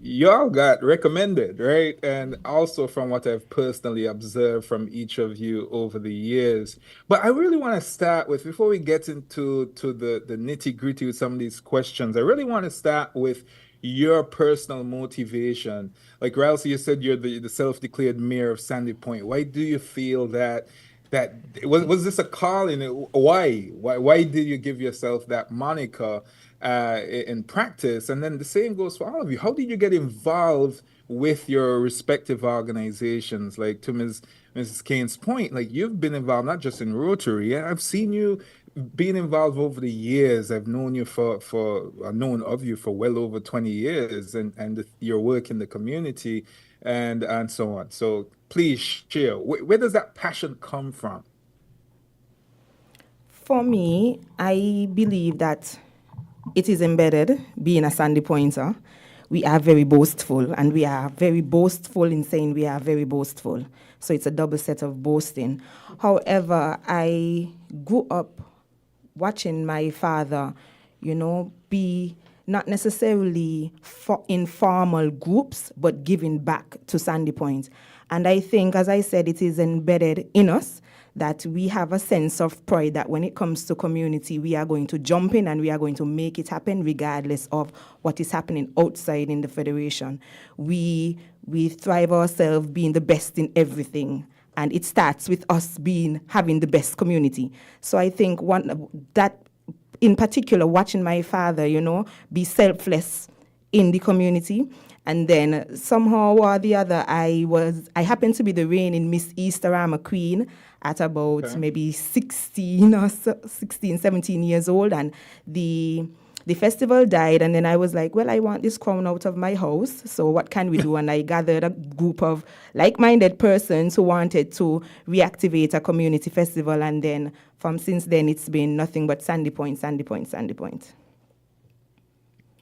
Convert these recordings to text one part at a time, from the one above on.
y'all got recommended, right? And also from what I've personally observed from each of you over the years. But I really want to start with, before we get into the nitty-gritty with some of these questions, I really want to start with your personal motivation. Like Ralsei, you said you're the self-declared mayor of Sandy Point. Why do you feel that was this a call in it? Why did you give yourself that moniker in practice? And then the same goes for all of you. How did you get involved with your respective organizations? Like to Mrs. Kane's point, like you've been involved not just in Rotary. I've seen you being involved over the years. I've known you I've known of you for well over 20 years, and your work in the community and so on. So please share. Where does that passion come from? For me, I believe that it is embedded, being a Sandy Pointer. We are very boastful, and we are very boastful in saying we are very boastful. So it's a double set of boasting. However, I grew up watching my father, be not necessarily in formal groups, but giving back to Sandy Point. And I think, as I said, it is embedded in us that we have a sense of pride that when it comes to community, we are going to jump in and we are going to make it happen regardless of what is happening outside in the Federation. We thrive ourselves being the best in everything. And it starts with us having the best community. So I think that in particular, watching my father, be selfless in the community. And then somehow or the other, I happened to be the reigning Miss Easterama Queen at about Okay. maybe 16, 17 years old. And the festival died, and then I was like, well, I want this crown out of my house, so what can we do? And I gathered a group of like-minded persons who wanted to reactivate a community festival, and then since then, it's been nothing but Sandy Point, Sandy Point, Sandy Point.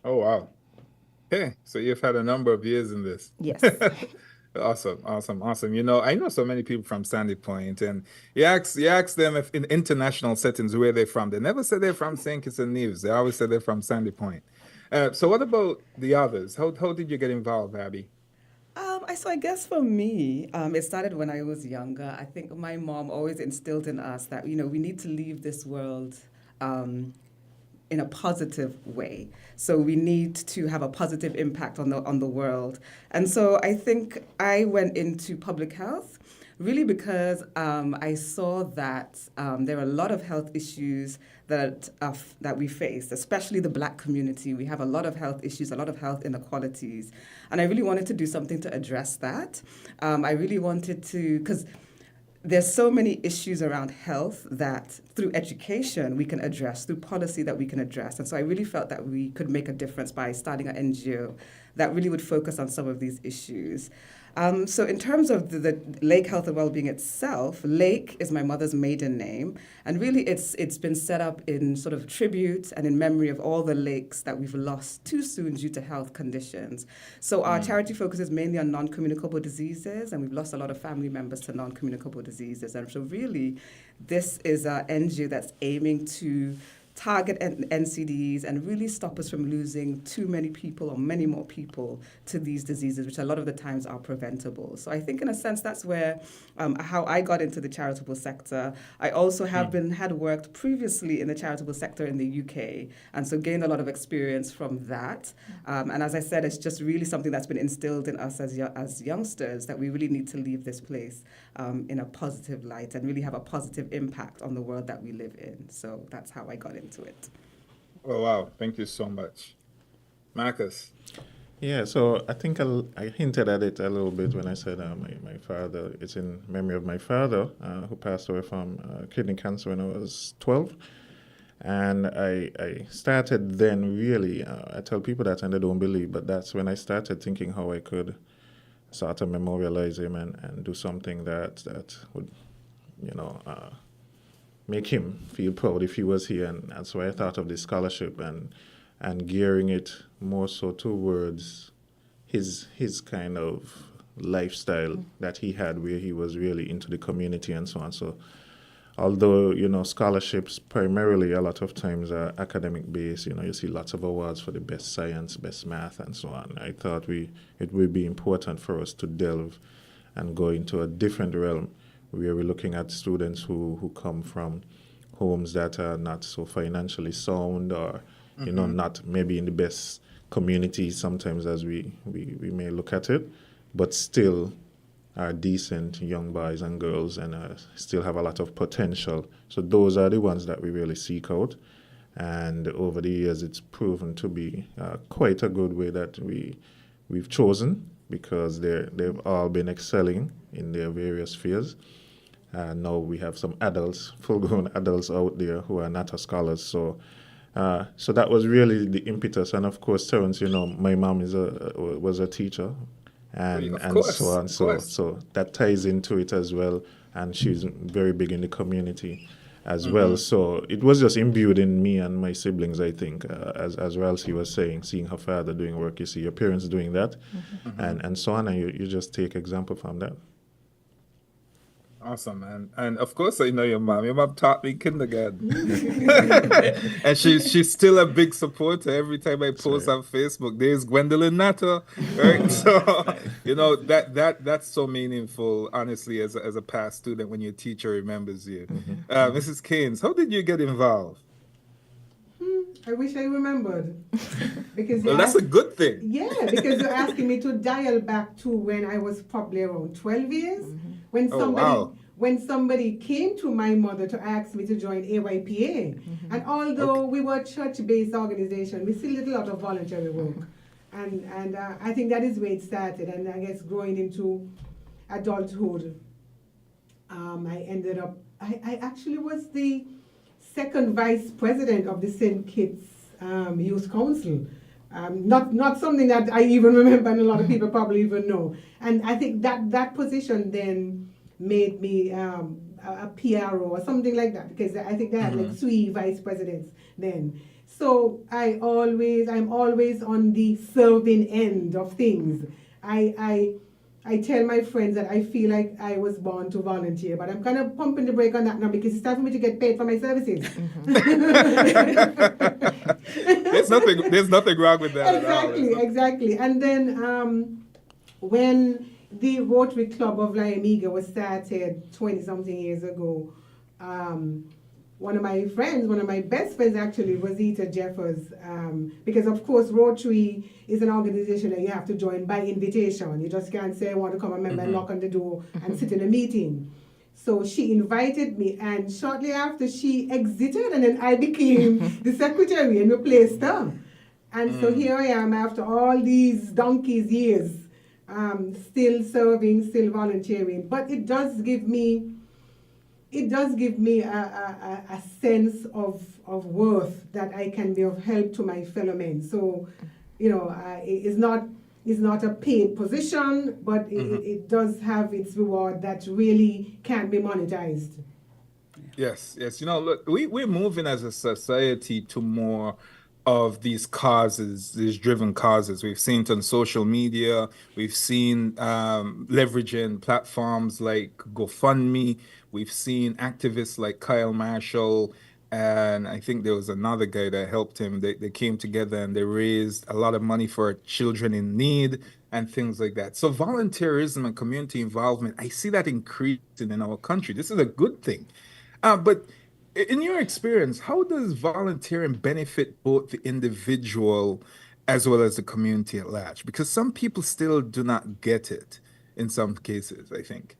Oh wow. Okay, so you've had a number of years in this. Yes. Awesome, awesome, awesome. I know so many people from Sandy Point, and you ask them if in international settings where they're from. They never say they're from St. Kitts and Nevis. They always say they're from Sandy Point. So what about the others? How did you get involved, Abby? I guess for me, it started when I was younger. I think my mom always instilled in us that we need to leave this world um, in a positive way. So we need to have a positive impact on the world. And so I think I went into public health really because I saw that there are a lot of health issues that we face, especially the Black community. We have a lot of health issues, a lot of health inequalities, and I really wanted to do something to address that. I really wanted to, because there's so many issues around health that through education we can address, through policy that we can address. And so I really felt that we could make a difference by starting an NGO that really would focus on some of these issues. So in terms of the Lake Health and Wellbeing itself, Lake is my mother's maiden name, and really it's been set up in sort of tribute and in memory of all the lakes that we've lost too soon due to health conditions. So our charity focuses mainly on non-communicable diseases, and we've lost a lot of family members to non-communicable diseases. And so really, this is an NGO that's aiming to target NCDs and really stop us from losing too many people or many more people to these diseases, which a lot of the times are preventable. So I think in a sense that's where how I got into the charitable sector. I also had worked previously in the charitable sector in the UK, and so gained a lot of experience from that. And as I said, it's just really something that's been instilled in us as youngsters that we really need to leave this place in a positive light and really have a positive impact on the world that we live in. So that's how I got into it. Oh wow, thank you so much. Marcus. Yeah, so I think I hinted at it a little bit when I said my father, it's in memory of my father who passed away from kidney cancer when I was 12. And I started then really, I tell people that and they don't believe, but that's when I started thinking how I could sort of memorialize him and do something that would, you know, make him feel proud if he was here. And that's why I thought of this scholarship and gearing it more so towards his kind of lifestyle that he had, where he was really into the community and so on. So although, scholarships primarily a lot of times are academic based, you see lots of awards for the best science, best math, and so on. I thought it would be important for us to delve and go into a different realm where we're looking at students who come from homes that are not so financially sound, or, not maybe in the best communities sometimes as we may look at it, but still are decent young boys and girls, and still have a lot of potential. So those are the ones that we really seek out. And over the years, it's proven to be quite a good way that we've chosen, because they've all been excelling in their various spheres. Now we have some adults, full-grown adults out there who are not scholars. So that was really the impetus. And of course, Terrance, my mom was a teacher, and Of course, so on. of course. So that ties into it as well. And she's very big in the community as well. So it was just imbued in me and my siblings, I think, as Ralsei was saying, seeing her father doing work, you see your parents doing that, and so on, and you just take example from that. Awesome, and of course I know your mom. Your mom taught me kindergarten, and she's still a big supporter. Every time I post on Facebook, there's Gwendolyn Natter, right? So that's so meaningful, honestly, as a past student, when your teacher remembers you. Mrs. Keynes, how did you get involved? I wish I remembered. Because Well, that's a good thing. Yeah, because you're asking me to dial back to when I was probably around 12 years. When somebody came to my mother to ask me to join AYPA. And although we were a church-based organization, we still did a lot of voluntary work. And I think that is where it started. And I guess growing into adulthood, I actually was the second vice president of the St. Kitts Youth Council. Not something that I even remember, and a lot of people probably even know. And I think that position then made me a PRO or something like that, because I think they had like 3 vice presidents then. So I'm always on the serving end of things. I tell my friends that I feel like I was born to volunteer, but I'm kind of pumping the brake on that now, because it's time for me to get paid for my services. There's nothing wrong with that at all. Exactly. And then when the Rotary Club of Lyamiga was started 20-something years ago, one of my best friends actually, Rosita Jeffers, because of course Rotary is an organization that you have to join by invitation. You just can't say I want to come a member and knock on the door and sit in a meeting. So she invited me, and shortly after she exited, and then I became the secretary and replaced her. And so here I am after all these donkey's years, still serving, still volunteering. But it does give me a sense of worth, that I can be of help to my fellow men. So, it's not a paid position, but it does have its reward that really can be monetized. Yes. Look, we're moving as a society to more of these causes, these driven causes. We've seen it on social media. We've seen leveraging platforms like GoFundMe. We've seen activists like Kyle Marshall, and I think there was another guy that helped him. They came together and they raised a lot of money for children in need and things like that. So volunteerism and community involvement, I see that increasing in our country. This is a good thing. But in your experience, how does volunteering benefit both the individual as well as the community at large? Because some people still do not get it in some cases, I think.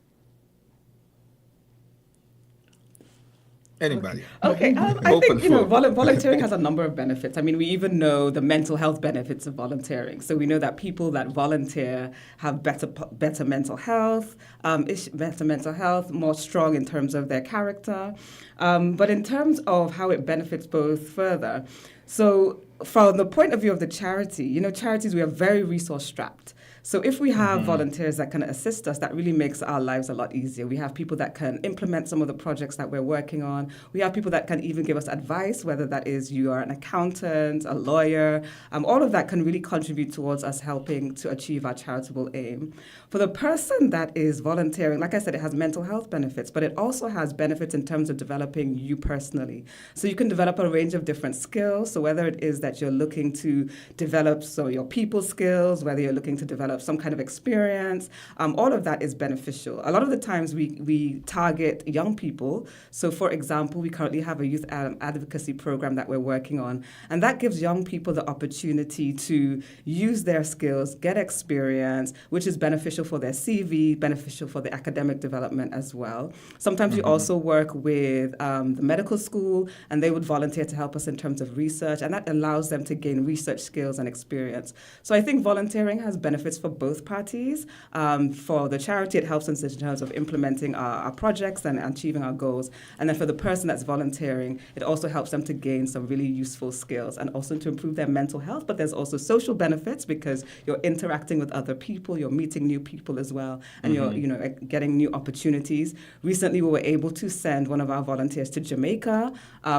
Anybody? Okay, I think volunteering has a number of benefits. I mean, we even know the mental health benefits of volunteering. So we know that people that volunteer have better mental health, more strong in terms of their character. But in terms of how it benefits both further, so from the point of view of the charity, charities, we are very resource strapped. So if we have volunteers that can assist us, that really makes our lives a lot easier. We have people that can implement some of the projects that we're working on. We have people that can even give us advice, whether that is you are an accountant, a lawyer. All of that can really contribute towards us helping to achieve our charitable aim. For the person that is volunteering, like I said, it has mental health benefits, but it also has benefits in terms of developing you personally. So you can develop a range of different skills. So whether it is that you're looking to develop your people skills, whether you're looking to develop some kind of experience, all of that is beneficial. A lot of the times we target young people. So for example, we currently have a youth advocacy program that we're working on, and that gives young people the opportunity to use their skills, get experience, which is beneficial for their CV, beneficial for the academic development as well. Sometimes we also work with the medical school, and they would volunteer to help us in terms of research, and that allows them to gain research skills and experience. So I think volunteering has benefits for both parties. For the charity, it helps us in terms of implementing our projects and achieving our goals. And then for the person that's volunteering, it also helps them to gain some really useful skills and also to improve their mental health. But there's also social benefits because you're interacting with other people, you're meeting new people as well, and you're getting new opportunities. Recently, we were able to send one of our volunteers to Jamaica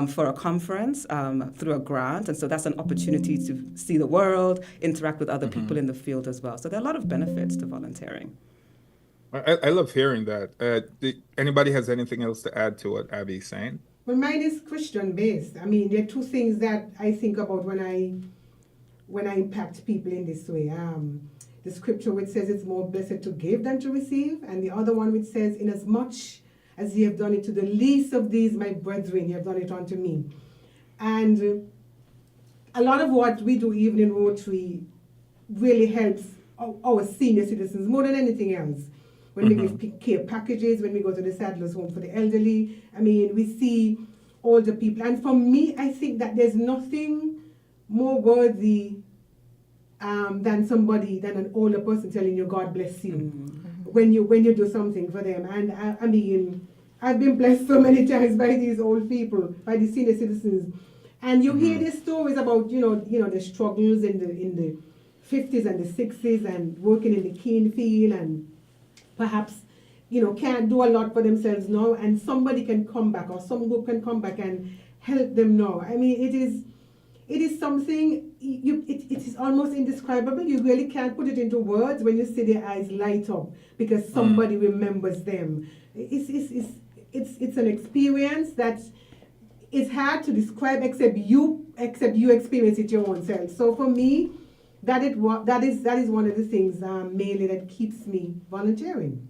for a conference through a grant, and so that's an opportunity to see the world, interact with other people in the field as well. So there are a lot of benefits to volunteering. I love hearing that. Anybody has anything else to add to what Abby's saying? Well, mine is Christian based. I mean, there are two things that I think about when I impact people in this way. The scripture which says it's more blessed to give than to receive, and the other one which says, inasmuch as ye have done it to the least of these my brethren, ye have done it unto me. And a lot of what we do even in Rotary really helps our senior citizens more than anything else. When we give care packages, when we go to the Sadler's Home for the elderly, I mean, we see older people. And for me, I think that there's nothing more worthy than an older person telling you, God bless you, when you do something for them. And I mean, I've been blessed so many times by these old people, by the senior citizens. And you hear these stories about, the struggles in the 50s and the 60s and working in the cane field and perhaps, can't do a lot for themselves now, and somebody can come back or some group can come back and help them now. I mean, it is something, it is almost indescribable. You really can't put it into words when you see their eyes light up because somebody remembers them. It's an experience that is hard to describe except you experience it your own self. So for me, that is one of the things mainly that keeps me volunteering.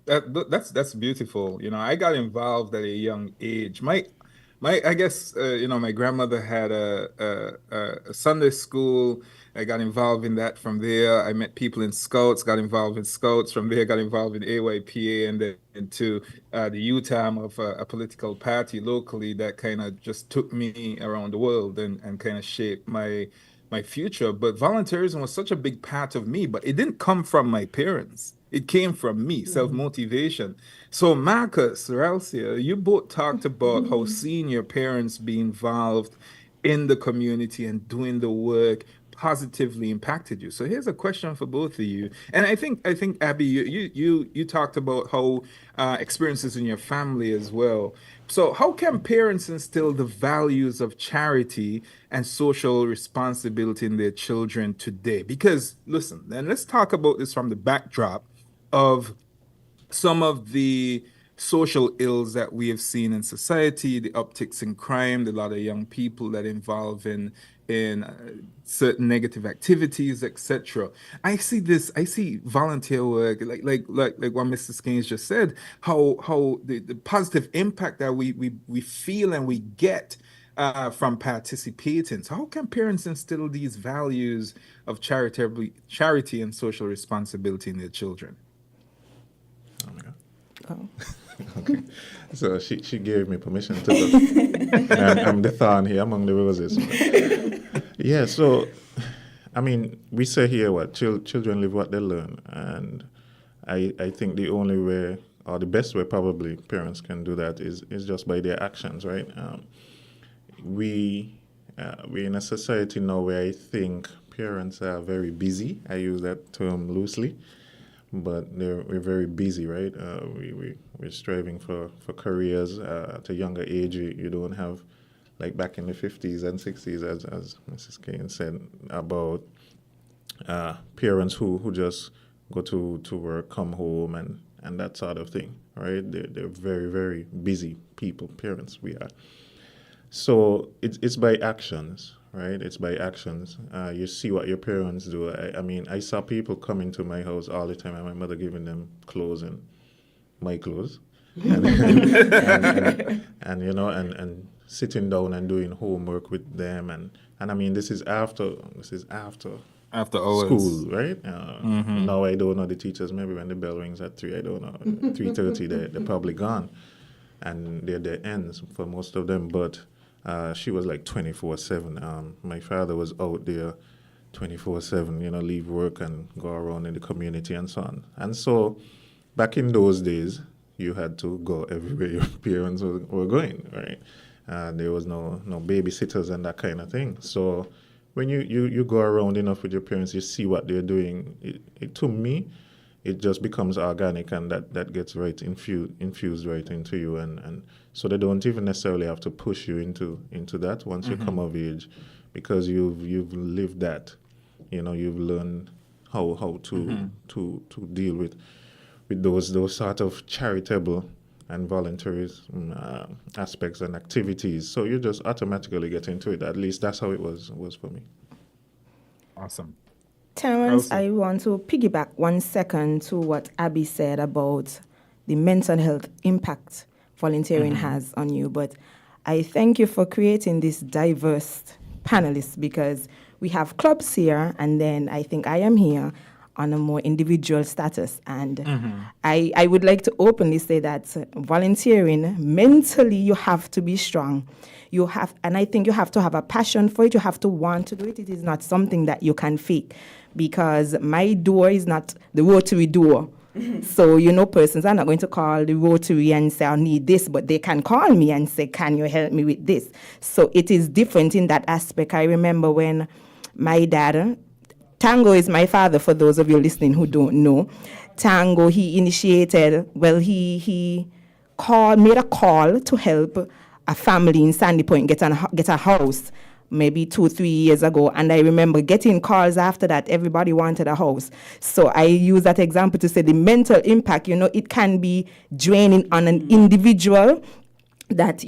That's beautiful. I got involved at a young age. I guess my grandmother had a Sunday school. I got involved in that from there. I met people in Scouts, got involved in Scouts. From there, got involved in AYPA and then into the youth arm of a political party locally that kind of just took me around the world and kind of shaped my future. But volunteerism was such a big part of me, but it didn't come from my parents. It came from me, self-motivation. So Marcus, Ralcia, you both talked about how seeing your parents be involved in the community and doing the work positively impacted you. So here's a question for both of you. And I think Abby, you talked about how experiences in your family as well. So how can parents instill the values of charity and social responsibility in their children today? Because listen, and let's talk about this from the backdrop of some of the social ills that we have seen in society, the upticks in crime, a lot of young people that involve in certain negative activities, etc. I see volunteer work like what Mr. Skanes just said, how the positive impact that we feel and we get from participating. So how can parents instill these values of charity and social responsibility in their children? Oh. Okay. So she gave me permission to go. I'm the thorn here among the roses. Yeah, so, I mean, we say here what children live what they learn. And I think the only way, or the best way probably parents can do that is just by their actions, right? We we're in a society now where I think parents are very busy. I use that term loosely, but we're very busy, right? We're striving for careers at a younger age. You don't have, like back in the 50s and 60s, as Mrs. Kane said, about parents who just go to work, come home, and that sort of thing, right? They're very, very busy people, parents we are. So it's by actions, right? It's by actions. You see what your parents do. I mean, I saw people coming to my house all the time, and my mother giving them clothes and my clothes, and and sitting down and doing homework with them, and I mean, this is after After hours. school, right? Now I don't know the teachers. Maybe when the bell rings at 3, I don't know, 3:30, they're probably gone, and they're their ends for most of them. But she was like 24/7. My father was out there 24/7. Leave work and go around in the community and so on. And so back in those days, you had to go everywhere your parents were going, right? There was no babysitters and that kind of thing. So when you go around enough with your parents, you see what they're doing. To me, it just becomes organic, and that gets right infused right into you, and so they don't even necessarily have to push you into that once you come of age, because you've lived that. You've learned how to deal with those sort of charitable and voluntary aspects and activities. So you just automatically get into it. At least that's how it was for me. Awesome. Terrance, Elsie. I want to piggyback 1 second to what Abby said about the mental health impact volunteering has on you. But I thank you for creating this diverse panelists, because we have clubs here, and then I think I am here on a more individual status. And I would like to openly say that volunteering, mentally, you have to be strong. And I think you have to have a passion for it. You have to want to do it. It is not something that you can fake, because my door is not the Rotary door. So, persons are not going to call the Rotary and say, I need this, but they can call me and say, can you help me with this? So it is different in that aspect. I remember when my dad, Tango is my father, for those of you listening who don't know. Tango, he made a call to help a family in Sandy Point get a house maybe 2-3 years ago. And I remember getting calls after that. Everybody wanted a house. So I use that example to say the mental impact, it can be draining on an individual, that,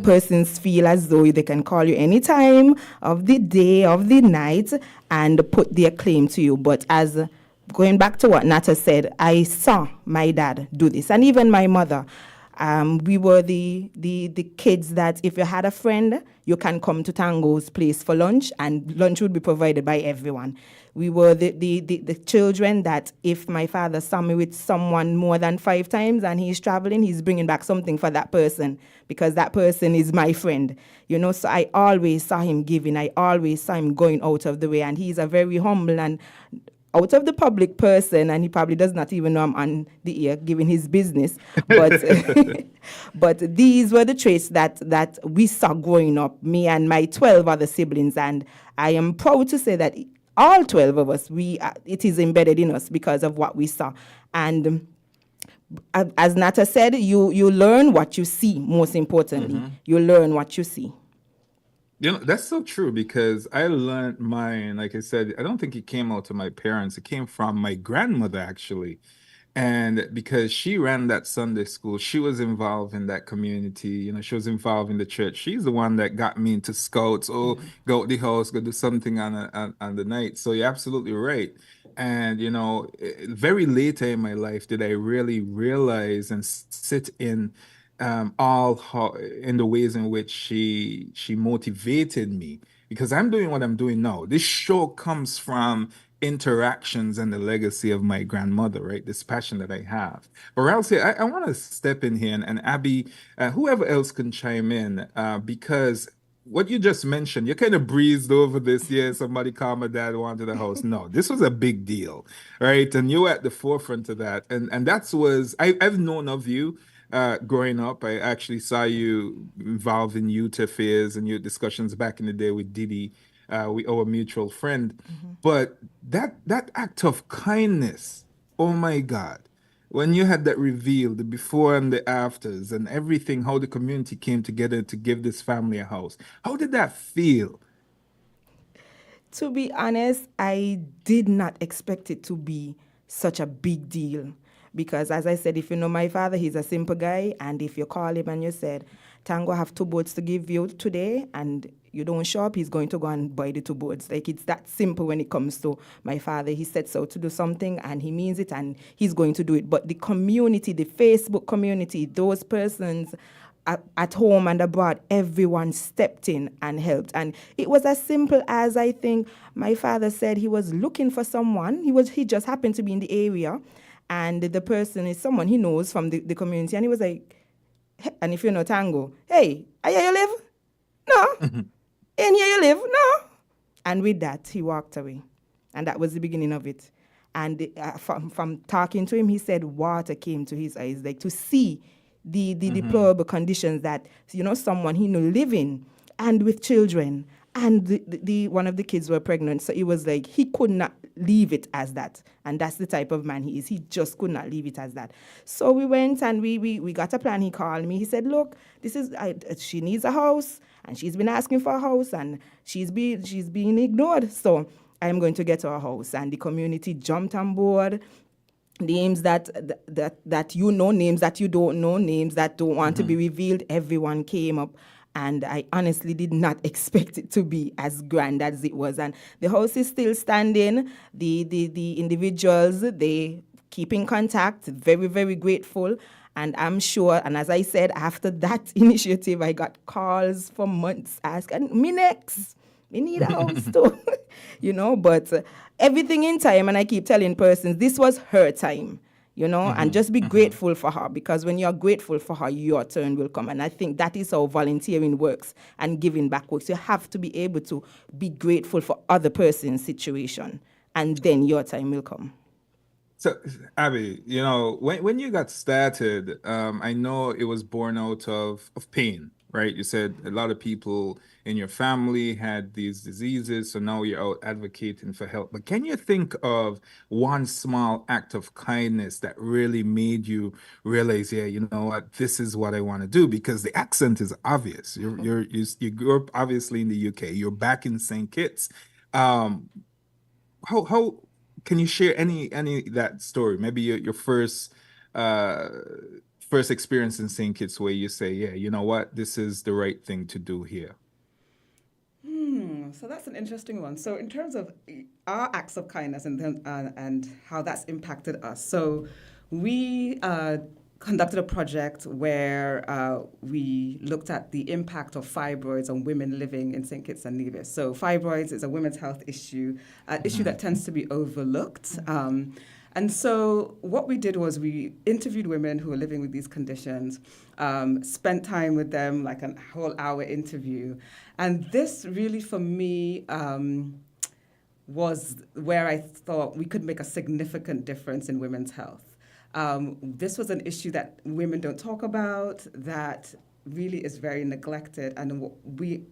persons feel as though they can call you any time of the day, of the night, and put their claim to you. But as going back to what Nata said, I saw my dad do this, and even my mother. We were the kids that if you had a friend, you can come to Tango's place for lunch, and lunch would be provided by everyone. We were the children that if my father saw me with someone more than 5 times and he's traveling, he's bringing back something for that person, because that person is my friend. So I always saw him giving. I always saw him going out of the way, and he's a very humble and out of the public person, and he probably does not even know I'm on the air giving his business. But but these were the traits that we saw growing up, me and my 12 other siblings. And I am proud to say that all 12 of us, it is embedded in us because of what we saw. And as Nata said, you learn what you see, most importantly. You learn what you see. That's so true, because I learned mine, like I said, I don't think it came out to my parents. It came from my grandmother, actually. And because she ran that Sunday school, she was involved in that community. She was involved in the church. She's the one that got me into scouts. Oh, go out the house, go do something on the night. So you're absolutely right. And very later in my life did I really realize and sit in in the ways in which she motivated me, because I'm doing what I'm doing now. This show comes from interactions and the legacy of my grandmother, right? This passion that I have. But Elsie, I want to step in here, and Abby, whoever else can chime in, because what you just mentioned, you kind of breezed over this. Yeah, somebody called my dad, wanted a house. No, this was a big deal, right? And you were at the forefront of that. And I've known of you growing up. I actually saw you involved in youth affairs and your discussions back in the day with Didi, our mutual friend. But that act of kindness, oh my God, when you had that reveal, the before and the afters, and everything, how the community came together to give this family a house, how did that feel? To be honest, I did not expect it to be such a big deal. Because as I said, if you know my father, he's a simple guy. And if you call him and you said, Tango, I have 2 boats to give you today, and you don't show up, he's going to go and buy the 2 boats. Like, it's that simple when it comes to my father. He sets out to do something and he means it and he's going to do it. But the community, the Facebook community, those persons at home and abroad, everyone stepped in and helped. And it was as simple as, I think my father said, he was looking for someone. He just happened to be in the area, and the person is someone he knows from the community. And he was like, and if you know Tango, hey, are here you live? No. In here you live? No. And with that, he walked away. And that was the beginning of it. And from talking to him, he said water came to his eyes, like to see the deplorable conditions that, someone he knew living and with children. And the one of the kids were pregnant. So it was like he could not leave it as that. And that's the type of man he is. He just could not leave it as that. So we went and we got a plan. He called me. He said, look, she needs a house. And she's been asking for a house. And she's being ignored. So I'm going to get her a house. And the community jumped on board. Names that you know, names that you don't know, names that don't want to be revealed. Everyone came up. And I honestly did not expect it to be as grand as it was. And the house is still standing. The individuals, they keep in contact, very, very grateful. And I'm sure, and as I said, after that initiative, I got calls for months asking, me next, me need a house too. But everything in time, and I keep telling persons, this was her time. And just be grateful for her, because when you're grateful for her, your turn will come. And I think that is how volunteering works and giving back works. You have to be able to be grateful for other person's situation, and then your time will come. So, Abby, when you got started, I know it was born out of pain, right? You said a lot of people in your family had these diseases, so now you're out advocating for help. But can you think of one small act of kindness that really made you realize, yeah, you know what, this is what I want to do? Because the accent is obvious. You grew up obviously in the UK. You're back in St. Kitts. How can you share any that story? Maybe your first experience in St. Kitts where you say, yeah, you know what, this is the right thing to do here. So that's an interesting one. So in terms of our acts of kindness and how that's impacted us, so we conducted a project where we looked at the impact of fibroids on women living in St. Kitts and Nevis. So fibroids is a women's health issue, an issue that tends to be overlooked. And so what we did was we interviewed women who were living with these conditions, spent time with them, like a whole hour interview. And this really, for me, was where I thought we could make a significant difference in women's health. This was an issue that women don't talk about, that really is very neglected. And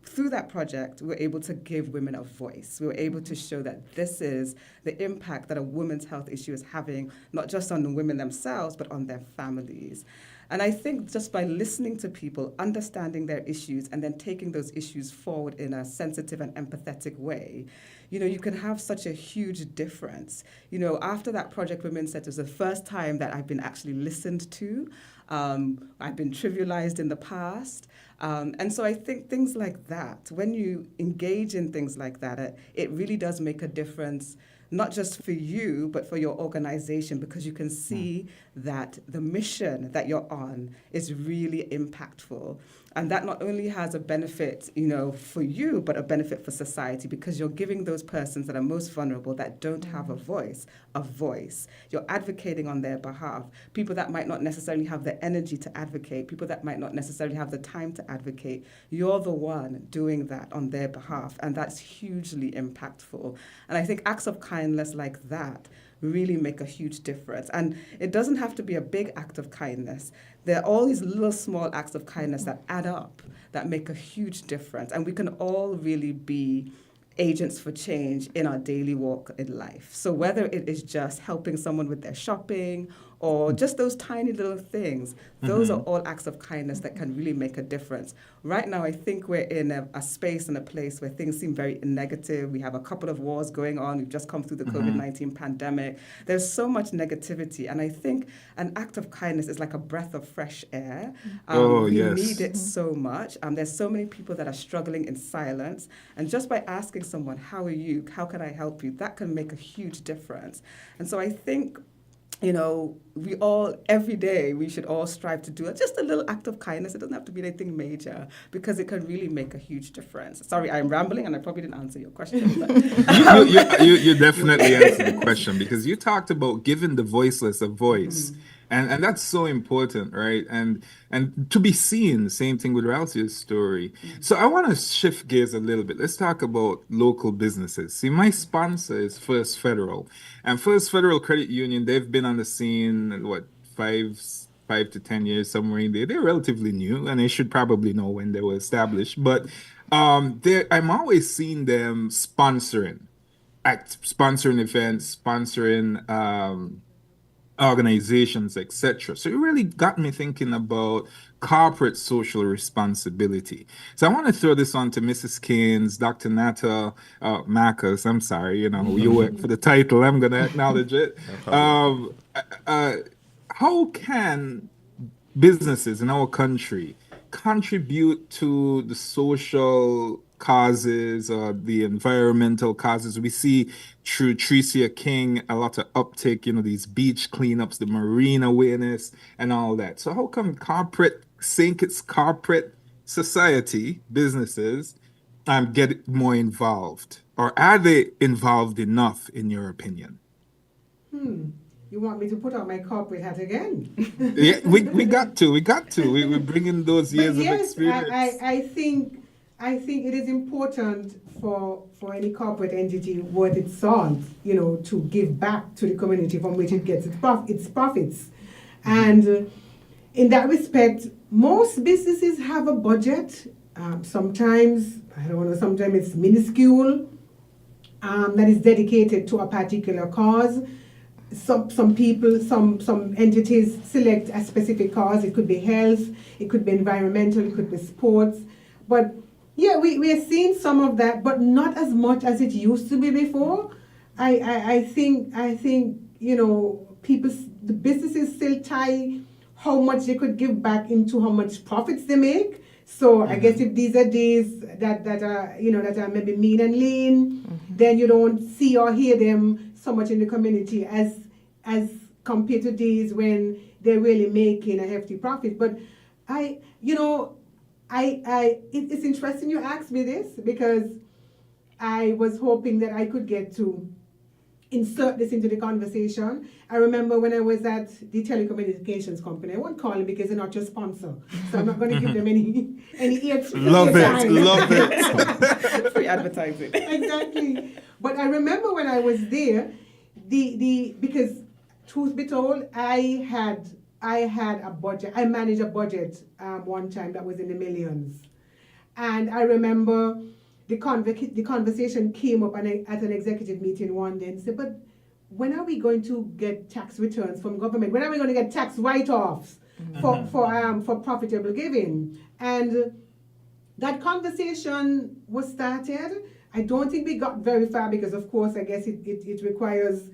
through that project, we were able to give women a voice. We were able to show that this is the impact that a women's health issue is having, not just on the women themselves, but on their families. And I think just by listening to people, understanding their issues, and then taking those issues forward in a sensitive and empathetic way, you can have such a huge difference. After that project, women said it was the first time that I've been actually listened to. I've been trivialized in the past. And so I think things like that, when you engage in things like that, it really does make a difference, not just for you, but for your organization, because you can see that the mission that you're on is really impactful. And that not only has a benefit, for you, but a benefit for society, because you're giving those persons that are most vulnerable, that don't have a voice. You're advocating on their behalf. People that might not necessarily have the energy to advocate, people that might not necessarily have the time to advocate, you're the one doing that on their behalf. And that's hugely impactful. And I think acts of kindness like that really make a huge difference. And it doesn't have to be a big act of kindness. There are all these little small acts of kindness that add up, that make a huge difference. And we can all really be agents for change in our daily walk in life. So whether it is just helping someone with their shopping or just those tiny little things, those are all acts of kindness that can really make a difference. Right now, I think we're in a space and a place where things seem very negative. We have a couple of wars going on. We've just come through the COVID-19 pandemic. There's so much negativity. And I think an act of kindness is like a breath of fresh air. We need it so much. There's so many people that are struggling in silence. And just by asking someone, how are you? How can I help you? That can make a huge difference. And so I think, we all, every day, we should all strive to do just a little act of kindness. It doesn't have to be anything major because it can really make a huge difference. Sorry, I'm rambling and I probably didn't answer your question. But you definitely answered the question because you talked about giving the voiceless a voice. And that's so important, right? And to be seen, same thing with Ralph's story. So I want to shift gears a little bit. Let's talk about local businesses. See, my sponsor is First Federal. And First Federal Credit Union, they've been on the scene, what, 5 to 10 years, somewhere in there. They're relatively new, and they should probably know when they were established. But I'm always seeing them sponsoring events, sponsoring organizations, etc. So it really got me thinking about corporate social responsibility. So I want to throw this on to Mrs. Keynes, Dr. Nata Marcus. I'm sorry, you work for the title. I'm going to acknowledge it. How can businesses in our country contribute to the social causes or the environmental causes? We see through Tricia King a lot of uptake, these beach cleanups, the marine awareness and all that. So how come corporate society, businesses, get more involved? Or are they involved enough, in your opinion? You want me to put on my corporate hat again? Yeah, we got to. We're bringing those years of experience. I think it is important for any corporate entity worth its salt, to give back to the community from which it gets its profits. And in that respect, most businesses have a budget. Sometimes it's minuscule, that is dedicated to a particular cause. Some people, some entities select a specific cause. It could be health, it could be environmental, it could be sports. But yeah, we are seeing some of that, but not as much as it used to be before. I think the businesses still tie how much they could give back into how much profits they make. So I guess if these are days that are maybe mean and lean, then you don't see or hear them so much in the community as compared to days when they're really making a hefty profit. But it's interesting you asked me this because I was hoping that I could get to insert this into the conversation. I remember when I was at the telecommunications company. I won't call them because they're not your sponsor, so I'm not going to give them any ear. Love it. Free advertising. Exactly. But I remember when I was there, because truth be told, I had a budget. I managed a budget one time that was in the millions, and I remember the conversation came up at an executive meeting one day and said, "But when are we going to get tax returns from government? When are we going to get tax write-offs for profitable giving?" And that conversation was started. I don't think we got very far because, of course, I guess it requires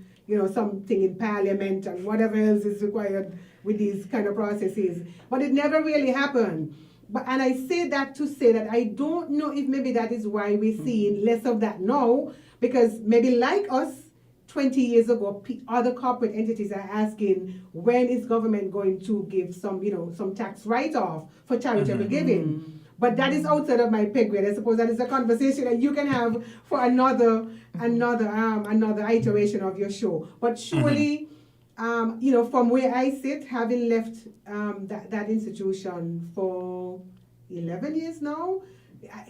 something in parliament and whatever else is required with these kind of processes. But it never really happened. And I say that to say that I don't know if maybe that is why we're seeing less of that now, because maybe like us 20 years ago, other corporate entities are asking, when is government going to give some tax write-off for charitable giving? But that is outside of my pay grade. I suppose that is a conversation that you can have for another iteration of your show. But surely, from where I sit, having left that institution for 11 years now,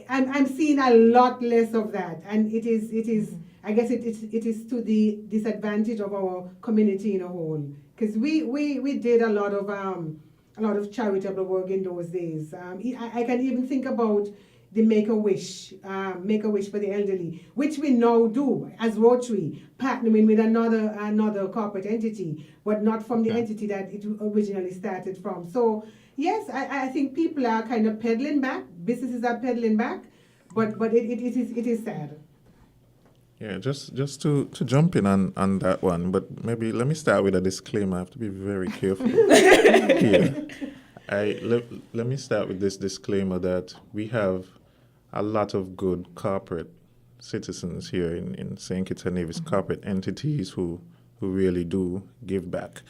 I'm seeing a lot less of that, and it is I guess it is to the disadvantage of our community in a whole, because we did a lot of charitable work in those days. I can even think about the Make a Wish for the elderly, which we now do as Rotary, partnering with another corporate entity, but not from the entity that it originally started from. So yes, I think people are kind of pedaling back. Businesses are pedaling back, but it is sad. Yeah, just to jump in on that one, but maybe let me start with a disclaimer. I have to be very careful here. Let me start with this disclaimer that we have a lot of good corporate citizens here in St. Kitts and Nevis, corporate entities who really do give back.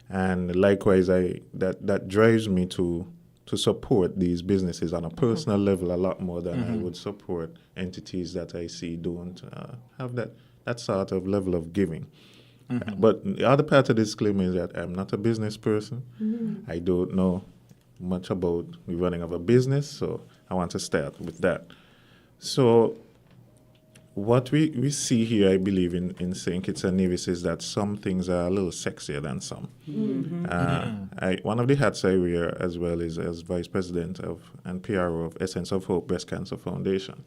And likewise, that drives me to support these businesses on a personal level a lot more than I would support entities that I see don't have that sort of level of giving. But the other part of the disclaimer is that I'm not a business person. I don't know much about the running of a business, so I want to start with that. So what we see here, I believe, in St. Kitts and Nevis is that some things are a little sexier than some. One of the hats I wear as well is as Vice President and PRO of Essence of Hope Breast Cancer Foundation.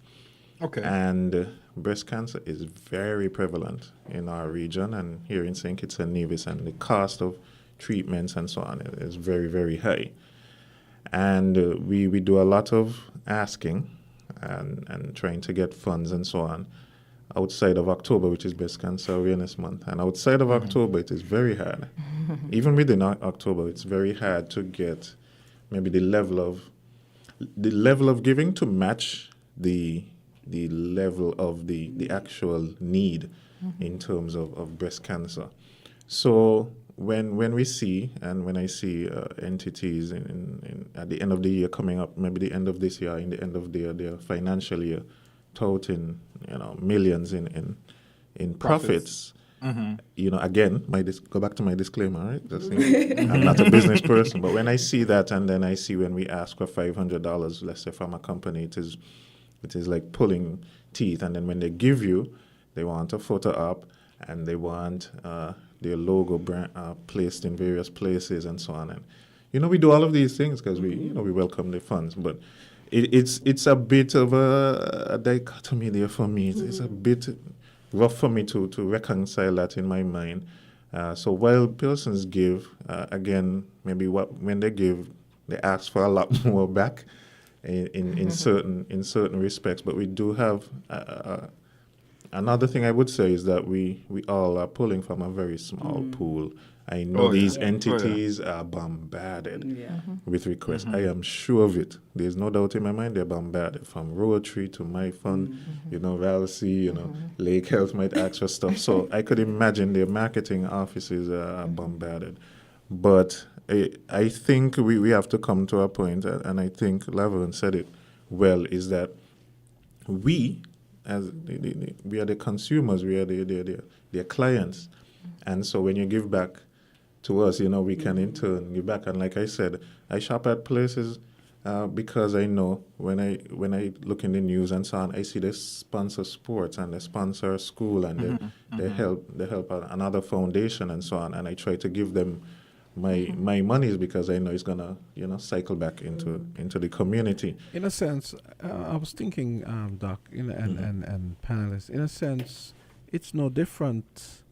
Okay. And breast cancer is very prevalent in our region and here in St. Kitts and Nevis, and the cost of treatments and so on is very, very high. And we do a lot of asking and trying to get funds and so on outside of October, which is Breast Cancer Awareness Month. And outside of October, it is very hard. Even within October, it's very hard to get maybe the level of giving to match the level of the actual need in terms of breast cancer. So when we see, and when I see entities in at the end of the year coming up, maybe the end of this year, in the end of their financial year, touting millions in profits. Again, go back to my disclaimer, right? I'm not a business person, but when I see that, and then I see when we ask for $500, let's say from a company, it is like pulling teeth. And then when they give you, they want a photo op, and they want their logo brand, placed in various places and so on. And we do all of these things because we welcome the funds, but it's a bit of a dichotomy there for me. It's a bit rough for me to reconcile that in my mind. So while persons give, again, maybe when they give, they ask for a lot more back in certain respects. But we do have another thing I would say is that we all are pulling from a very small pool. I know these entities are bombarded with requests. I am sure of it. There's no doubt in my mind they're bombarded, from Rotary to My Fund, Valsey, Lake Health might ask for stuff. So I could imagine their marketing offices are bombarded. But I think we have to come to a point, and I think Laverne said it well, is that we, as we are the consumers, we are their clients. And so when you give back to us, we can in turn give back. And like I said, I shop at places because I know when I look in the news and so on, I see they sponsor sports and they sponsor school and they help another foundation and so on. And I try to give them my monies because I know it's gonna cycle back into the community. In a sense, I was thinking, Doc, and panelists, in a sense, it's no different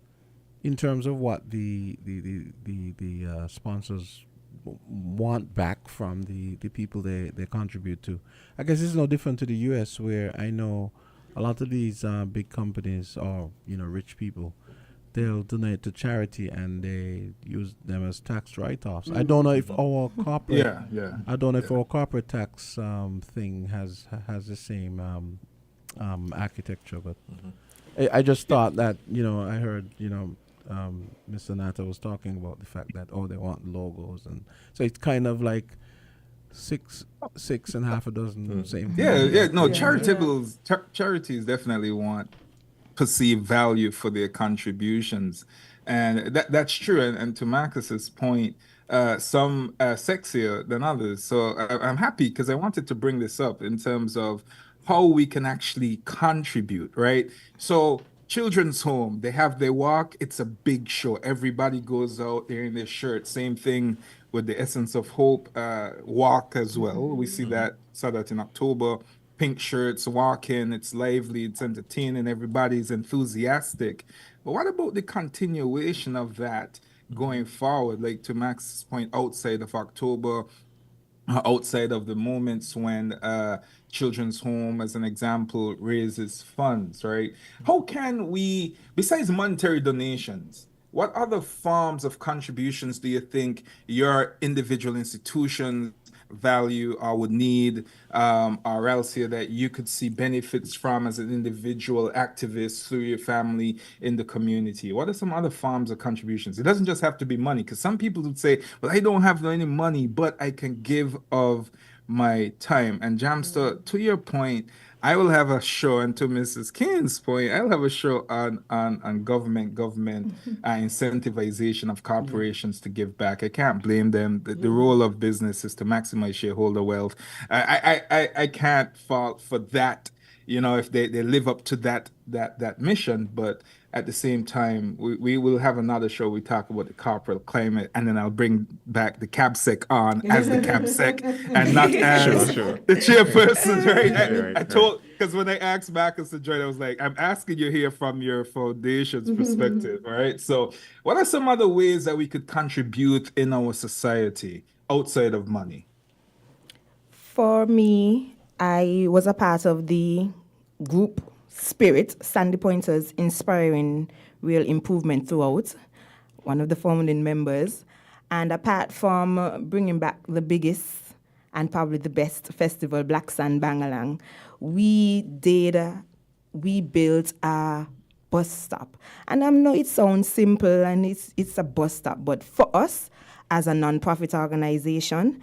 in terms of what the sponsors want back from the people they contribute to. I guess it's no different to the U.S., where I know a lot of these big companies or rich people, they'll donate to charity and they use them as tax write-offs. I don't know if our corporate I don't know if our corporate tax thing has the same architecture, but I just thought that I heard Mr. Nata was talking about the fact that they want logos, and so it's kind of like six and half a dozen same thing. Charities definitely want perceived value for their contributions. And that's true. And to Marcus's point, some sexier than others. So I'm happy because I wanted to bring this up in terms of how we can actually contribute, right? So children's home, they have their walk. It's a big show. Everybody goes out there in their shirt. Same thing with the Essence of Hope walk as well. We see that, saw that in October. Pink shirts, walking, it's lively, it's entertaining, everybody's enthusiastic. But what about the continuation of that going forward? Like to Max's point, outside of October, outside of the moments when children's home as an example raises funds, right? How can we, besides monetary donations, what other forms of contributions do you think your individual institutions value or would need, or else here that you could see benefits from as an individual activist through your family in the community? What are some other forms of contributions? It doesn't just have to be money, because some people would say, well, I don't have any money, but I can give of my time. And Jamster, to your point, I will have a show, and to Mrs. Kane's point, I'll have a show on government incentivization of corporations to give back. I can't blame them. The role of business is to maximize shareholder wealth. I can't fault for that, if they live up to that mission. But at the same time, we will have another show. We talk about the corporate climate, and then I'll bring back the CabSec on as the CabSec and not as Sure. the chairperson, right? Right, I told, because when I asked Marcus to join, I was like, I'm asking you here from your foundation's perspective, all right? So, what are some other ways that we could contribute in our society outside of money? For me, I was a part of the group Spirit, Sandy Pointers Inspiring Real Improvement Throughout, one of the founding members. And apart from bringing back the biggest and probably the best festival, Black Sun Bangalang, we built a bus stop. And I know it sounds simple and it's a bus stop, but for us as a non-profit organization,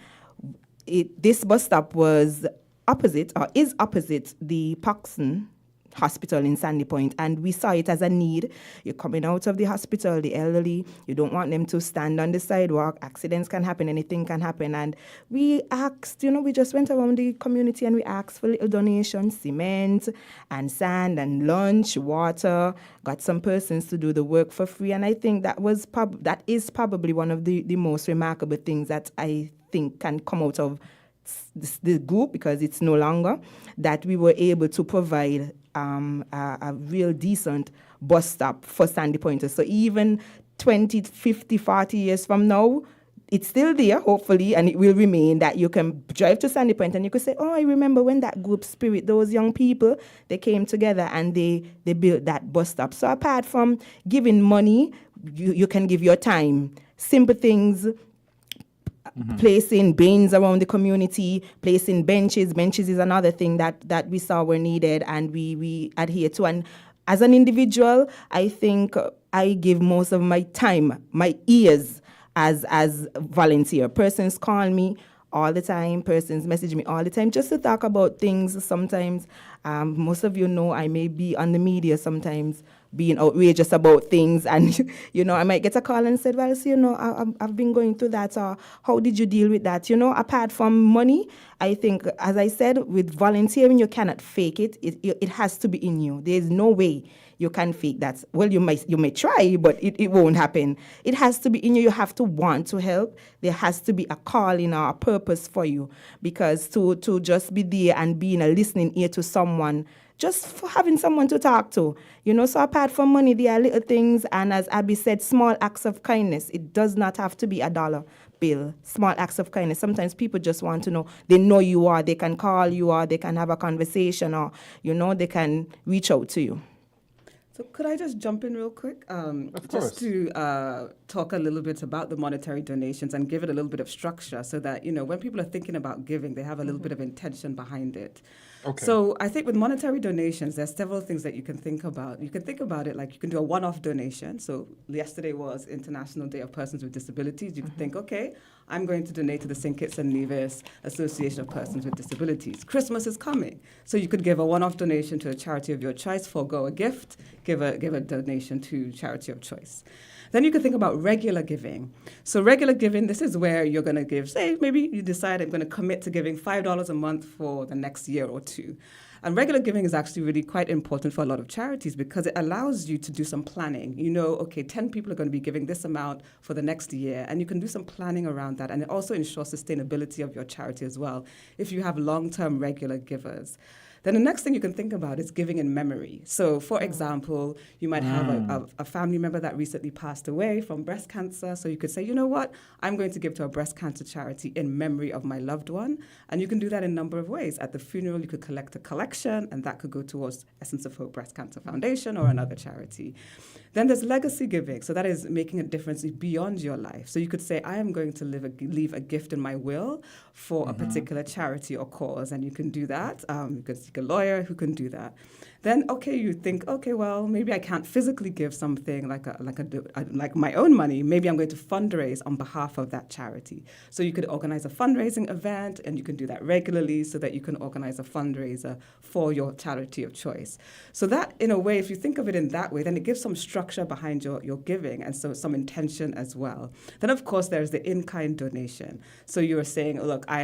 this bus stop was opposite, or is opposite, the Paxson Hospital in Sandy Point, and we saw it as a need. You're coming out of the hospital, the elderly, you don't want them to stand on the sidewalk, accidents can happen, anything can happen. And we asked, we just went around the community and we asked for little donations, cement and sand and lunch, water, got some persons to do the work for free. And I think that is probably one of the most remarkable things that I think can come out of the group, because it's no longer, that we were able to provide a real decent bus stop for Sandy Pointers. So even 20, 50, 40 years from now, it's still there, hopefully, and it will remain, that you can drive to Sandy Point and you could say, oh, I remember when that group Spirit, those young people, they came together and they built that bus stop. So apart from giving money, you can give your time. Simple things, placing bins around the community, placing benches. Benches is another thing that we saw were needed and we adhere to. And as an individual, I think I give most of my time, my ears as volunteer. Persons call me all the time, persons message me all the time just to talk about things. Sometimes, most of you know, I may be on the media sometimes being outrageous about things, and I might get a call and said, well, so, I've been going through that, or how did you deal with that? Apart from money, I think, as I said, with volunteering, you cannot fake it. It has to be in you. There's no way you can fake that. Well, you may try, but it won't happen. It has to be in you. You have to want to help. There has to be a calling or a purpose for you, because to just be there and being a listening ear to someone, just for having someone to talk to, So apart from money, there are little things, and as Abby said, small acts of kindness. It does not have to be a dollar bill. Small acts of kindness. Sometimes people just want to know. They know you are. They can call you, or they can have a conversation, or they can reach out to you. So could I just jump in real quick? Of course. Just to talk a little bit about the monetary donations and give it a little bit of structure so that, when people are thinking about giving, they have a little bit of intention behind it. Okay. So I think with monetary donations, there's several things that you can think about. You can think about it like you can do a one-off donation. So yesterday was International Day of Persons with Disabilities. You could think, okay, I'm going to donate to the St. Kitts and Nevis Association of Persons with Disabilities. Christmas is coming. So you could give a one-off donation to a charity of your choice, forego a gift, give a donation to charity of choice. Then you can think about regular giving. So regular giving, this is where you're going to give, say, maybe you decide I'm going to commit to giving $5 a month for the next year or two. And regular giving is actually really quite important for a lot of charities because it allows you to do some planning. You know, okay, 10 people are going to be giving this amount for the next year, and you can do some planning around that. And it also ensures sustainability of your charity as well if you have long-term regular givers. Then the next thing you can think about is giving in memory. So, for example, you might have a family member that recently passed away from breast cancer. So you could say, you know what, I'm going to give to a breast cancer charity in memory of my loved one. And you can do that in a number of ways. At the funeral, you could collect a collection, and that could go towards Essence of Hope Breast Cancer Foundation or another charity. Then there's legacy giving. So that is making a difference beyond your life. So you could say, I am going to leave a gift in my will for a particular charity or cause. And you can do that. You can seek a lawyer who can do that. Then, okay, you think, okay, well, maybe I can't physically give something like my own money. Maybe I'm going to fundraise on behalf of that charity. So you could organize a fundraising event, and you can do that regularly so that you can organize a fundraiser for your charity of choice. So that, in a way, if you think of it in that way, then it gives some structure behind your giving, and so some intention as well. Then, of course, there's the in-kind donation. So you're saying, look, I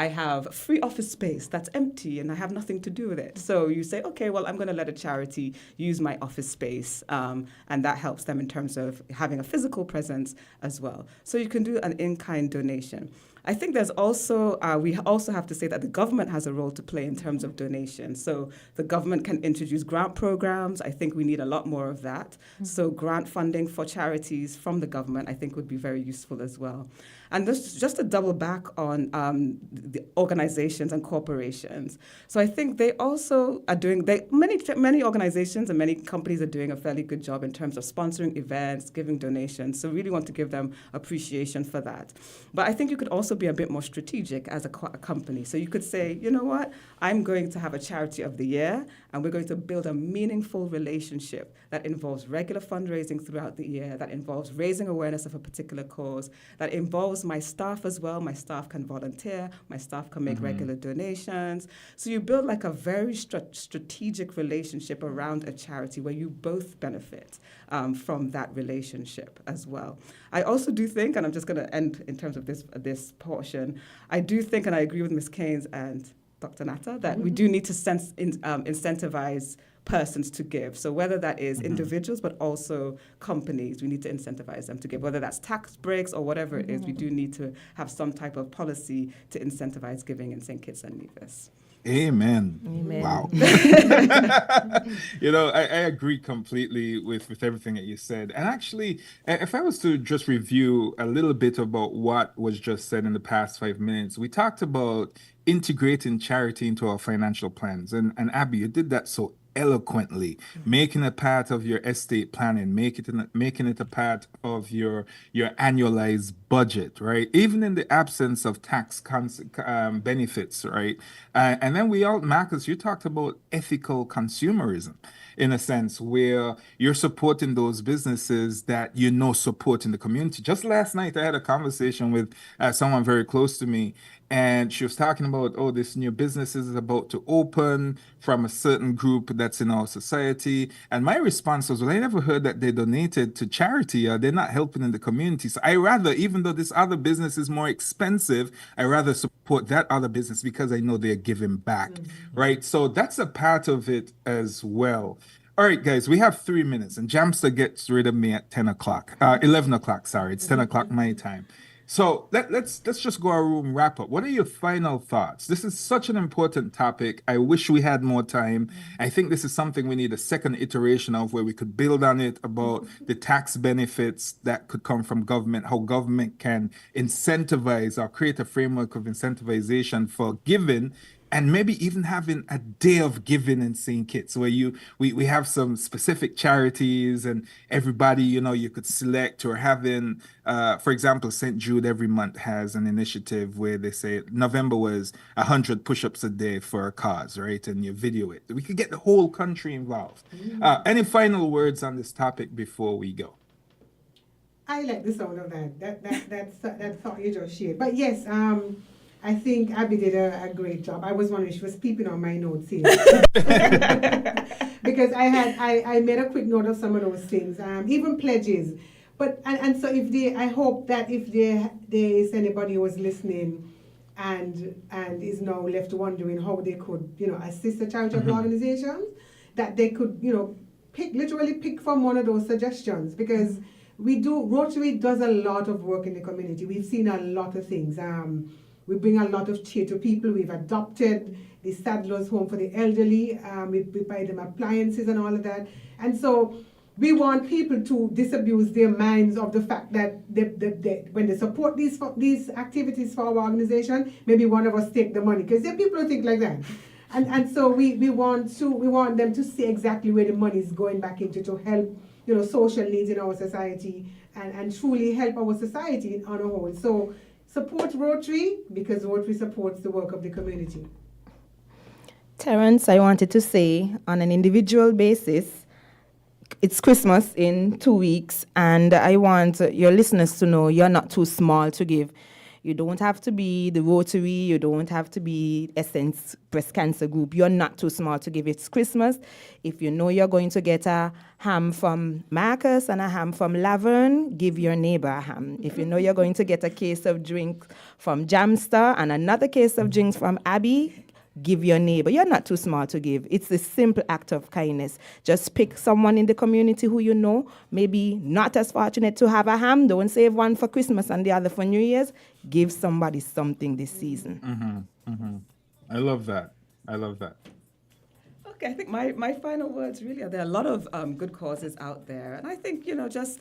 have free office space that's empty, and I have nothing to do with it. So you say, okay, well, I'm going to let a charity use my office space, and that helps them in terms of having a physical presence as well. So you can do an in-kind donation. I think there's also, we also have to say that the government has a role to play in terms of donations. So the government can introduce grant programs. I think we need a lot more of that. Mm-hmm. So grant funding for charities from the government, I think, would be very useful as well. And this, just to double back on the organizations and corporations. So I think they also are doing, many organizations and many companies are doing a fairly good job in terms of sponsoring events, giving donations. So really want to give them appreciation for that. But I think you could also be a bit more strategic as a company. So you could say, you know what, I'm going to have a charity of the year, and we're going to build a meaningful relationship that involves regular fundraising throughout the year, that involves raising awareness of a particular cause, that involves my staff as well. My staff can volunteer, my staff can make regular donations. So you build like a very strategic relationship around a charity where you both benefit from that relationship as well. I also do think, and I'm just going to end in terms of this portion, I do think, and I agree with Ms. Keynes and Dr. Natta, that we do need to incentivize persons to give. So whether that is individuals, but also companies, we need to incentivize them to give. Whether that's tax breaks or whatever it is, we do need to have some type of policy to incentivize giving in St. Kitts and Nevis. Amen. Amen. Wow. I agree completely with everything that you said. And actually, if I was to just review a little bit about what was just said in the past 5 minutes, we talked about integrating charity into our financial plans. And Abby, you did that so eloquently, making it part of your estate planning, making it a part of your annualized budget, right? Even in the absence of tax benefits, right? And then Marcus, you talked about ethical consumerism, in a sense, where you're supporting those businesses that support in the community. Just last night, I had a conversation with someone very close to me, and she was talking about, this new business is about to open from a certain group that's in our society. And my response was, well, I never heard that they donated to charity, or they're not helping in the community. So I rather, even though this other business is more expensive, I rather support that other business because I know they're giving back, right? So that's a part of it as well. All right, guys, we have 3 minutes, and Jamster gets rid of me at 11 o'clock, sorry. It's 10 o'clock my time. So let's just go our room wrap up. What are your final thoughts? This is such an important topic. I wish we had more time. I think this is something we need a second iteration of, where we could build on it about the tax benefits that could come from government, how government can incentivize or create a framework of incentivization for giving, and maybe even having a day of giving in St. Kitts, where we have some specific charities and everybody, you could select, or having, for example, St. Jude every month has an initiative where they say November was 100 push-ups a day for a cause, right? And you video it. We could get the whole country involved. Any final words on this topic before we go? I like the sound of that thought you just shared. But yes, I think Abby did a great job. I was wondering, she was peeping on my notes here. Because I made a quick note of some of those things. Even pledges. But and so if they, I hope that if there is anybody who is listening and is now left wondering how they could, assist the charitable organizations, that they could, literally pick from one of those suggestions, because Rotary does a lot of work in the community. We've seen a lot of things. We bring a lot of cheer to people. We've adopted the Saddlers Home for the elderly. We buy them appliances and all of that. And so we want people to disabuse their minds of the fact that when they support these activities for our organization, maybe one of us take the money, because there are people who think like that. And so we want them to see exactly where the money is going back into, to help social needs in our society, and truly help our society on a whole. So support Rotary, because Rotary supports the work of the community. Terrance, I wanted to say, on an individual basis, it's Christmas in 2 weeks, and I want your listeners to know you're not too small to give. You don't have to be the Rotary, you don't have to be Essence Breast Cancer Group. You're not too small to give. It's Christmas. If you know you're going to get a ham from Marcus and a ham from Laverne, give your neighbor a ham. If you know you're going to get a case of drink from Jamster and another case of drinks from Abby, give your neighbor. You're not too small to give. It's a simple act of kindness. Just pick someone in the community who you know, maybe not as fortunate to have a ham. Don't save one for Christmas and the other for New Year's. Give somebody something this season. I love that. I love that. Okay, I think my final words really are, there are a lot of good causes out there. And I think, just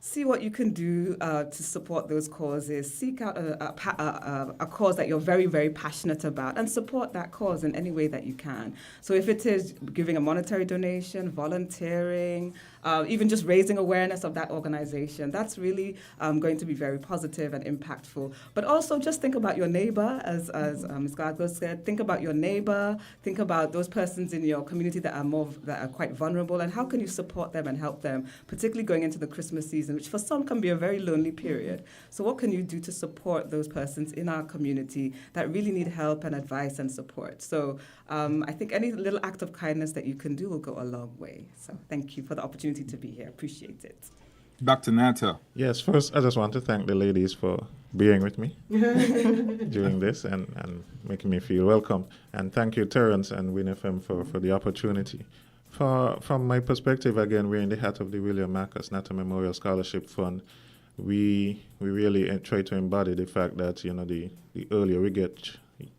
see what you can do to support those causes. Seek out a cause that you're very, very passionate about, and support that cause in any way that you can. So if it is giving a monetary donation, volunteering, even just raising awareness of that organization, that's really going to be very positive and impactful. But also just think about your neighbor, as Ms. Glasgow said. Think about your neighbor. Think about those persons in your community that are quite vulnerable, and how can you support them and help them, particularly going into the Christmas season, which for some can be a very lonely period. So what can you do to support those persons in our community that really need help and advice and support? So I think any little act of kindness that you can do will go a long way. So thank you for the opportunity to be here. Appreciate it. Dr. Nato. Yes, first, I just want to thank the ladies for being with me during this and making me feel welcome. And thank you, Terrance and WINNFM, for the opportunity. From my perspective, again, we're in the hat of the William Marcus Nato Memorial Scholarship Fund. We really try to embody the fact that, the earlier we get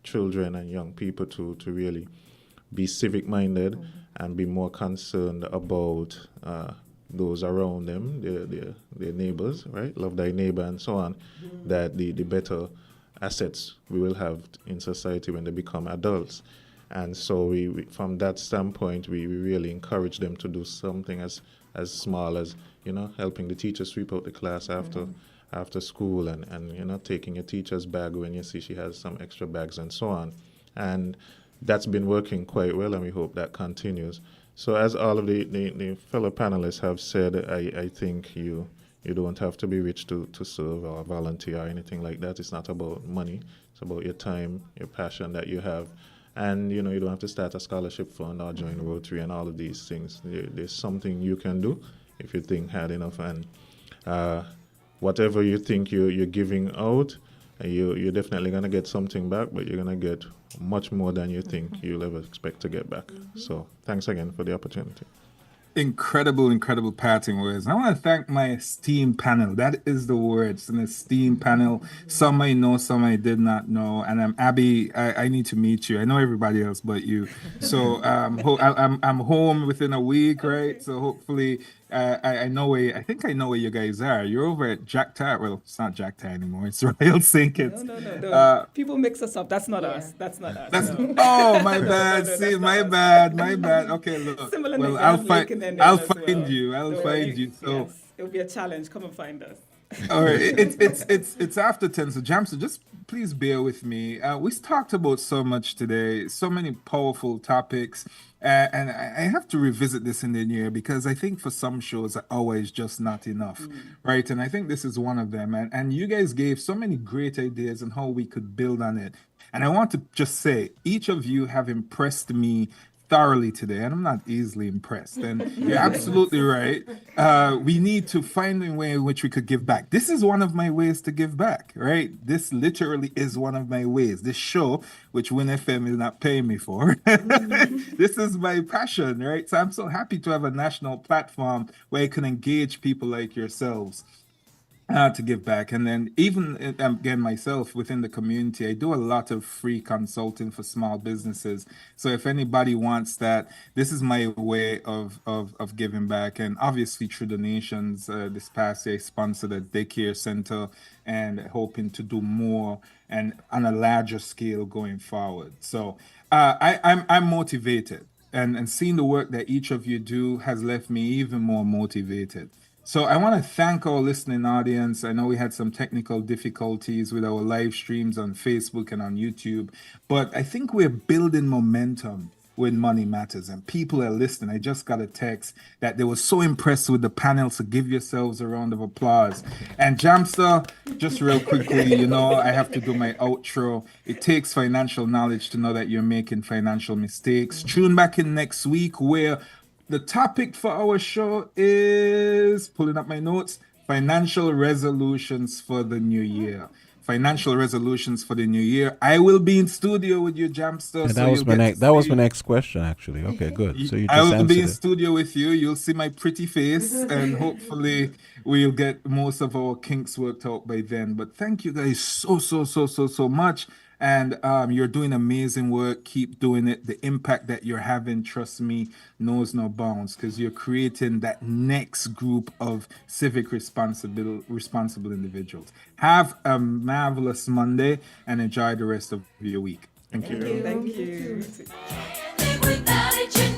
children and young people to really be civic-minded and be more concerned about those around them, their neighbors, right? Love thy neighbor and so on, that the better assets we will have in society when they become adults. And so we from that standpoint, we really encourage them to do something as small as, helping the teacher sweep out the class after school, and taking a teacher's bag when you see she has some extra bags and so on. And that's been working quite well, and we hope that continues. So as all of the fellow panelists have said, I think you don't have to be rich to serve or volunteer or anything like that. It's not about money. It's about your time, your passion that you have. And, you don't have to start a scholarship fund or join Rotary and all of these things. There's something you can do if you think hard enough. And whatever you think you're giving out, you're definitely going to get something back, but you're going to get much more than you think you'll ever expect to get back. So thanks again for the opportunity. Incredible parting words. I want to thank my esteemed panel. That is the word. It's an esteemed panel. Some I know, some I did not know. And I'm Abby. I need to meet you. I know everybody else but you. So I'm home within a week, right? So hopefully I know I think I know where you guys are. You're over at Jack Tar. Well, it's not Jack Tar anymore. It's Royal Sinkins. No. People mix us up. That's not us. That's not us. Oh, my bad. See, my bad. Okay, look. Similar well, names. I'll find you. So yes, it'll be a challenge. Come and find us. all right, it's after 10, so Jamster, just please bear with me. We talked about so much today, so many powerful topics, and I have to revisit this in the new year, because I think for some shows, an hour is just not enough, right? And I think this is one of them. And you guys gave so many great ideas on how we could build on it. And I want to just say, each of you have impressed me thoroughly today, and I'm not easily impressed. And you're absolutely right. We need to find a way in which we could give back. This is one of my ways to give back, right? This literally is one of my ways. This show, which Win FM is not paying me for, this is my passion, right? So I'm so happy to have a national platform where I can engage people like yourselves to give back. And then even again myself within the community, I do a lot of free consulting for small businesses. So if anybody wants that, this is my way of giving back. And obviously through donations, this past year I sponsored a daycare center and hoping to do more and on a larger scale going forward. So I'm motivated, and seeing the work that each of you do has left me even more motivated. So I want to thank our listening audience. I know we had some technical difficulties with our live streams on Facebook and on YouTube, but I think we're building momentum when money matters and people are listening. I just got a text that they were so impressed with the panel, so give yourselves a round of applause. And Jamster, just real quickly, I have to do my outro. It takes financial knowledge to know that you're making financial mistakes. Tune back in next week where the topic for our show is, pulling up my notes, financial resolutions for the new year. Financial resolutions for the new year. I will be in studio with you, Jamster. And So that was you'll my get next. to That was my see. next question, actually. Okay, good. So you I just will be answered in it. studio with you. You'll see my pretty face, and hopefully we'll get most of our kinks worked out by then. But thank you guys so much. And you're doing amazing work. Keep doing it. The impact that you're having, trust me, knows no bounds because you're creating that next group of civic responsible individuals. Have a marvelous Monday and enjoy the rest of your week. Thank you. Thank you. Without it, you